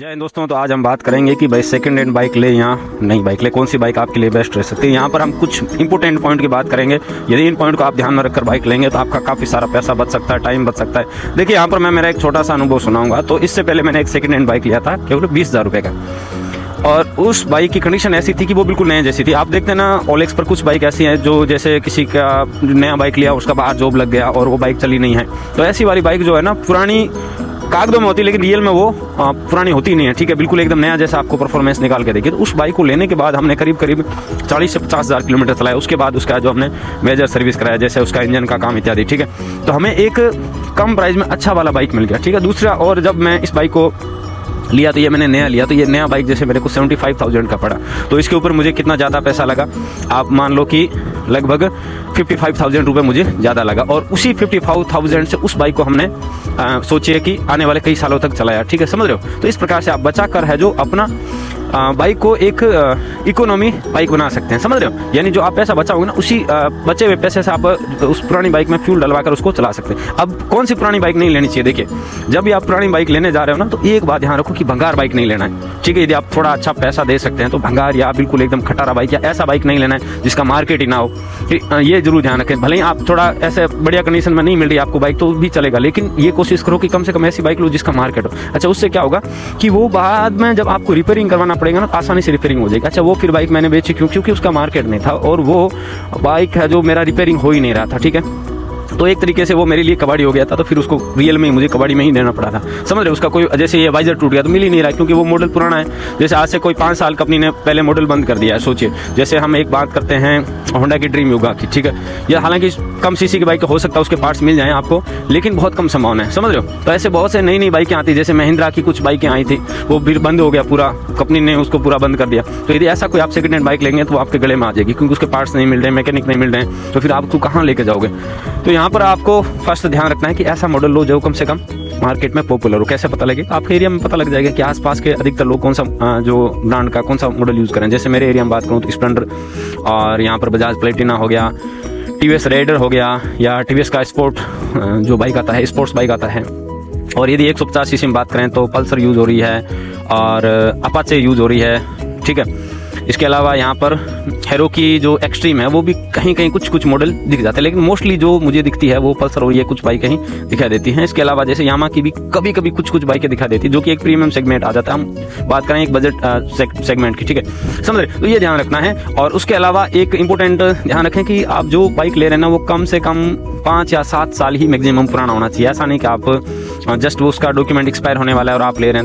जय हिंद दोस्तों। तो आज हम बात करेंगे कि भाई सेकंड हैंड बाइक ले या नई बाइक ले, कौन सी बाइक आपके लिए बेस्ट रह सकती है। यहाँ पर हम कुछ इंपॉर्टेंट पॉइंट की बात करेंगे। यदि इन पॉइंट को आप ध्यान में रखकर बाइक लेंगे तो आपका काफ़ी सारा पैसा बच सकता है, टाइम बच सकता है। देखिए यहाँ पर मैं मेरा एक छोटा सा अनुभव सुनाऊंगा। तो इससे पहले मैंने एक सेकंड हैंड बाइक लिया था केवल 20,000 रुपये का, और उस बाइक की कंडीशन ऐसी थी कि वो बिल्कुल नए जैसी थी। आप देखते हैं ना OLX पर कुछ बाइक ऐसी हैं जो जैसे किसी का नया बाइक लिया, उसका बाहर जॉब लग गया और वो बाइक चली नहीं है। तो ऐसी वाली बाइक जो है ना, पुरानी कागजों में होती है लेकिन रियल में वो पुरानी होती नहीं है। ठीक है, बिल्कुल एकदम नया जैसा आपको परफॉर्मेंस निकाल के देगी। तो उस बाइक को लेने के बाद हमने करीब 40 से 50,000 किलोमीटर चलाया। उसके बाद उसका जो हमने मेजर सर्विस कराया, जैसे उसका इंजन का काम इत्यादि। ठीक है, तो हमें एक कम प्राइस में अच्छा वाला बाइक मिल गया। ठीक है, दूसरा, और जब मैं इस बाइक को लिया तो ये मैंने नया लिया, तो ये नया बाइक जैसे मेरे को 75,000 का पड़ा। तो इसके ऊपर मुझे कितना ज़्यादा पैसा लगा, आप मान लो कि लगभग 55,000 रुपये मुझे ज़्यादा लगा। और उसी 55,000 से उस बाइक को हमने सोचिए कि आने वाले कई सालों तक चलाया। ठीक है, समझ रहे हो। तो इस प्रकार से आप बचा कर है जो अपना बाइक को एक इकोनॉमी बाइक बना सकते हैं, समझ रहे हो। यानी जो आप पैसा बचाओगे ना, उसी बचे हुए पैसे से आप उस पुरानी बाइक में फ्यूल डलवा कर उसको चला सकते हैं। अब कौन सी पुरानी बाइक नहीं लेनी चाहिए, देखिए जब भी आप पुरानी बाइक लेने जा रहे हो ना, तो एक बात ध्यान रखो कि भंगार बाइक नहीं लेना है। ठीक है, यदि आप थोड़ा अच्छा पैसा दे सकते हैं तो भंगार या बिल्कुल एकदम खटारा बाइक या ऐसा बाइक नहीं लेना है जिसका मार्केट ही ना हो। ये जरूर ध्यान रखें। भले ही आप थोड़ा ऐसे बढ़िया कंडीशन में नहीं मिल रही आपको बाइक तो भी चलेगा, लेकिन ये कोशिश करो कि कम से कम ऐसी बाइक लो जिसका मार्केट हो। अच्छा, उससे क्या होगा कि वो बाद में जब आपको रिपेयरिंग करवाना पड़ेगा ना, आसानी से रिपेयरिंग हो जाएगी। अच्छा, वो फिर बाइक मैंने बेची क्योंकि उसका मार्केट नहीं था, और वो बाइक है जो मेरा रिपेयरिंग हो ही नहीं रहा था। ठीक है, तो एक तरीके से वो मेरे लिए कबाड़ी हो गया था। तो फिर उसको रियल में मुझे कबाड़ी में ही देना पड़ा था, समझ रहे। उसका कोई जैसे ये वाइजर टूट गया तो मिल ही नहीं रहा, क्योंकि वो मॉडल पुराना है। जैसे आज से कोई 5 साल कंपनी ने पहले मॉडल बंद कर दिया है। सोचिए, जैसे हम एक बात करते हैं होंडा की ड्रीम युगा की। ठीक है, या हालांकि कम सीसी की बाइक हो सकता है उसके पार्ट्स मिल जाएं आपको, लेकिन बहुत कम संभावना है, समझ रहे हो। तो ऐसे बहुत से नई नई बाइकें आती, जैसे महिंद्रा की कुछ बाइकें आई थी, वो फिर बंद हो गया पूरा, कंपनी ने उसको पूरा बंद कर दिया। तो यदि ऐसा कोई आप सेकंड हैंड बाइक लेंगे तो वो आपके गले में आ जाएगी, क्योंकि उसके पार्ट्स नहीं मिल रहे, मैकेनिक नहीं मिल रहे हैं, तो फिर आप उसको कहाँ लेके जाओगे। तो यहाँ पर आपको फर्स्ट ध्यान रखना है कि ऐसा मॉडल लो जो कम से कम मार्केट में पॉपुलर हो। कैसे पता लगेगा, आपके एरिया में पता लग जाएगा कि आसपास के अधिकतर लोग कौन सा जो ब्रांड का कौन सा मॉडल यूज़ करें। जैसे मेरे एरिया में बात करूँ तो स्प्लेंडर, और यहाँ पर बजाज प्लेटिना हो गया, TVS रेडर हो गया, या TVS का स्पोर्ट जो बाइक आता है, स्पोर्ट्स बाइक आता है। और यदि 150 सीसी में बात करें तो पल्सर यूज़ हो रही है, और अपाचे यूज़ हो रही है। ठीक है, इसके अलावा यहाँ पर हेरो की जो एक्सट्रीम है वो भी कहीं कहीं कुछ मॉडल दिख जाते हैं, लेकिन मोस्टली जो मुझे दिखती है वो पल्सर और ये कुछ बाइकें ही दिखाई देती हैं। इसके अलावा जैसे यामा की भी कभी कभी कुछ बाइकें दिखाई देती है, जो कि एक प्रीमियम सेगमेंट आ जाता है। हम बात करें एक बजट सेगमेंट की। ठीक है, समझ रहे। तो ये ध्यान रखना है। और उसके अलावा एक इंपॉर्टेंट ध्यान रखें कि आप जो बाइक ले रहे हैं ना, वो कम से कम 5 या 7 साल ही मैक्सिमम पुराना होना चाहिए। ऐसा नहीं कि आप जस्ट वो उसका डॉक्यूमेंट एक्सपायर होने वाला है और आप ले रहे हैं।